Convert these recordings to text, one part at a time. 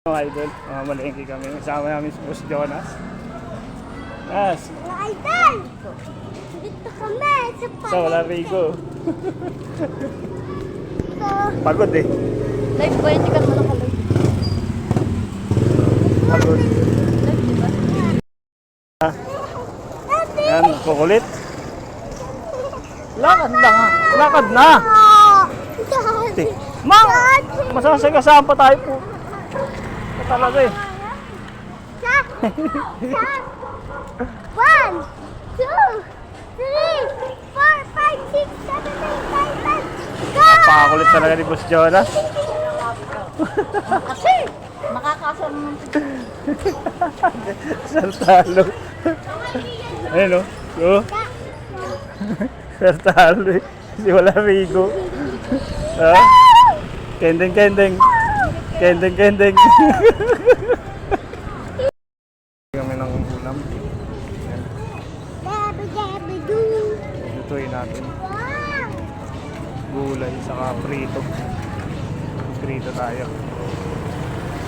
Mga idol, malengke kami. Kasama namin si Boss Jonas. Yes. Mga idol! Dito kami sa palengke. So, wala Rico. Pagod eh. Live ba? Hindi ka naman nakalive. Pagod. Live, di ba? Yan, kukulit. Lakad na nga. Lakad na. Mang! Masasagasaan pa tayo po. Ito talaga eh. 1, 2, 3, 4, 5, 6, 7, 8, 9, 10. Go! Pakakulit talaga ni Boss Jonas. Kasi, makakasama ng Sartalo. Ayun o. Oh. Sartalo eh. Kasi wala Rico. Ha? Kendeng, kendeng. Kendeng, kendeng. Kami ng ulam. Ayan. Lutuin natin. Gulay, saka prito. Prito tayo.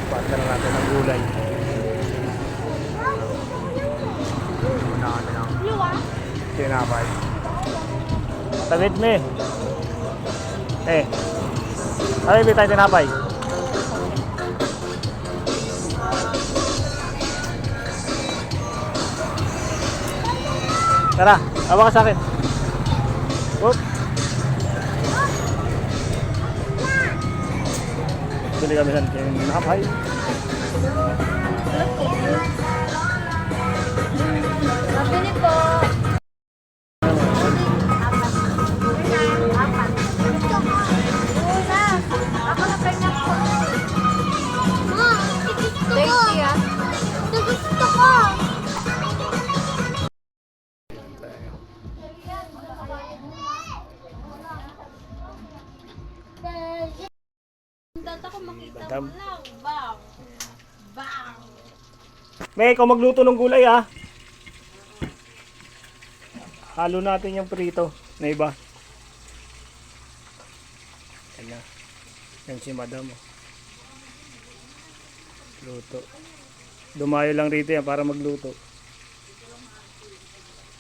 Partner natin ng gulay. Muna kami ng tinapay. Tawid me. Ano yung tayo tinapay? Tara, awa ka sa akin. Oop. Bili kami sa tinapay. Mabili po. Ako na kanya po. Tasty ah. Gusto ko! Data ko makita Badam. mo lang. Bang! Bang! May ikaw magluto ng gulay ha. Halo natin yung prito na iba. Yan na. Yan si Madam. Oh. Luto. Dumayo lang rito yan para magluto.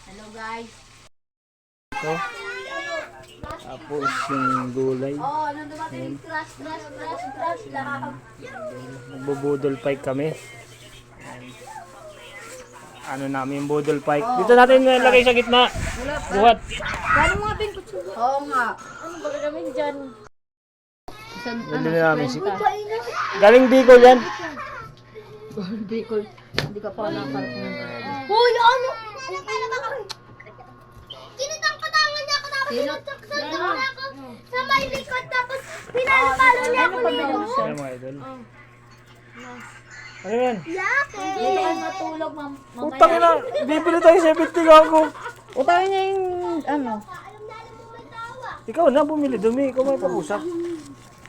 Hello guys. Ito. Tapos yung gulay. Oh, nung dumating yung crush lang. Magbubudol pike kami. Yan. Ano namin yung budol pike. Dito natin nilagay sa gitna. Buhat. Gano'n mga bin kutsugo? Oo nga. Ano ba gagawin dyan? Bili na namin si... Galing Bicol yan. Bicol. Hindi ka pa nakakarating ng Uy, ano? Kinitang katangan niya ako tapos sinutsak-sak ako sa may likod tapos pinalo-palo niya ako nito. Ayan mga idol. Ano yan? Yake! Dito kayo matulog, Utang na! Bibili tayo 70 ako. Utangin niya yung ano. Alam mo may tawa. Ikaw na bumili. Dumi. Ikaw may pabusa.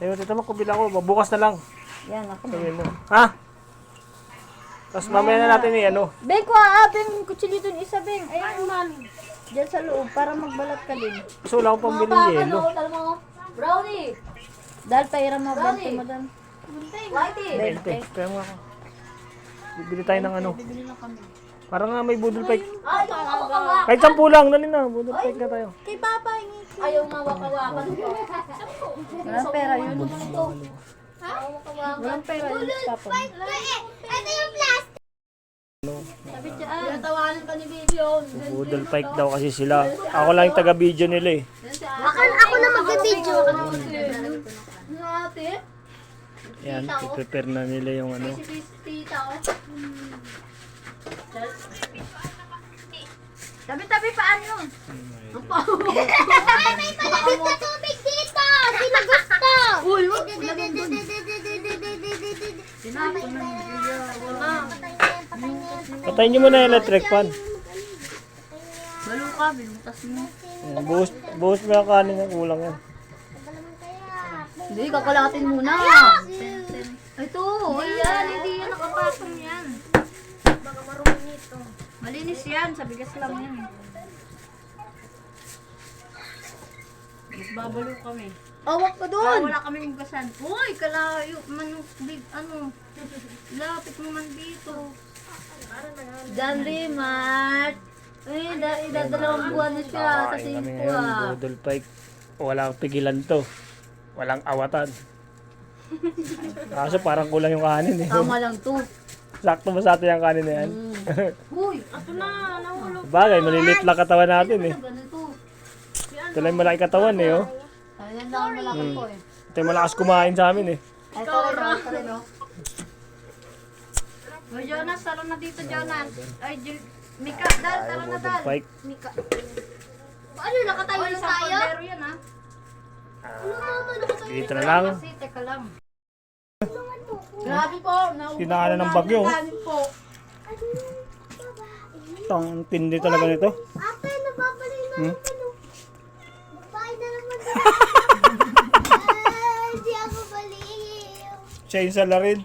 Sayo, tita mo, kubila ko. Bukas na lang. Yan ako. Sabihin mo. Ha? Tapos mamaya na natin ano. Beng, kuha Beng, kutsilito ni isa, Beng. Ayan, man. Diyan sa loob, para magbalat ka din. Gusto wala akong pambili ng yelo. Brownie. Dahil pairam mo, Bente mo dan. Bente. Kaya mo ako. Bibili tayo ng ano. Bibili na kami. Parang nga may budol pike. Ay, kawawa. Kahit 10 lang. Dali na. Budol pike na tayo. Kay Papa, hingi. Ayaw mawakawakan ko. Walang pera yun. Walang pera yun, Papa. Ito yung plastic. Sabi dyan. Tawanan ka ni Baby yun. Budol pike daw kasi sila. Ako lang yung taga-video nila eh. Ako na mag-video. Ate? Yan. I-prepare na nila yung ano. Si Tita, oh. Tabi-tabi paan yun? Ay, may malamig na tubig dito. Sino gusto? Uy, wag. Patayin nyo muna yung electric fan. Balo ka, binutas mo. Buhos mo yung kanin na kulang yan. Hindi, kakalatin muna. Ito, ayan, hindi yan nakapasong yan. Baka marumi nito. Malinis yan, sa bigas lang yan. Babalo kami. Awak ka doon. Wala kaming ugasan. Uy, kalayo man yung big, lapit mo man dito. Janry, Mart. Ay, idadalawang buwan na siya sa Kakain kami simpo ngayon, ah. budol pike. Walang pigilan to. Walang awatan. Kaso parang kulang yung kanin eh. Tama lang to. Sakto ba sa atin yung kanin na yan? Uy, ato na, nahulog. Bagay, malilit lang katawan natin eh. Ganito. Ito lang yung malaki katawan eh oh. Ayan lang ang malaki ko eh. Ito yung malakas kumain sa amin eh. Ito rin oh. O Jonas, taro na dito, Jonas. Ay, Mika, Dal, taro na, Budol Dal. pike. Mika. Ano, nakatayo Uy, na isang tayo? kaldero yan, ha? Ano, mama, nakatayo Dito na lang. Kasi, teka lang. Grabe po. Kinaanan ng bagyo. Grabe po. Ano yung babae? Ang tindi talaga nito. Ate, nababalik na Hmm? naman. Babae na naman. Ay, di ako baliw. Siya yung salarin.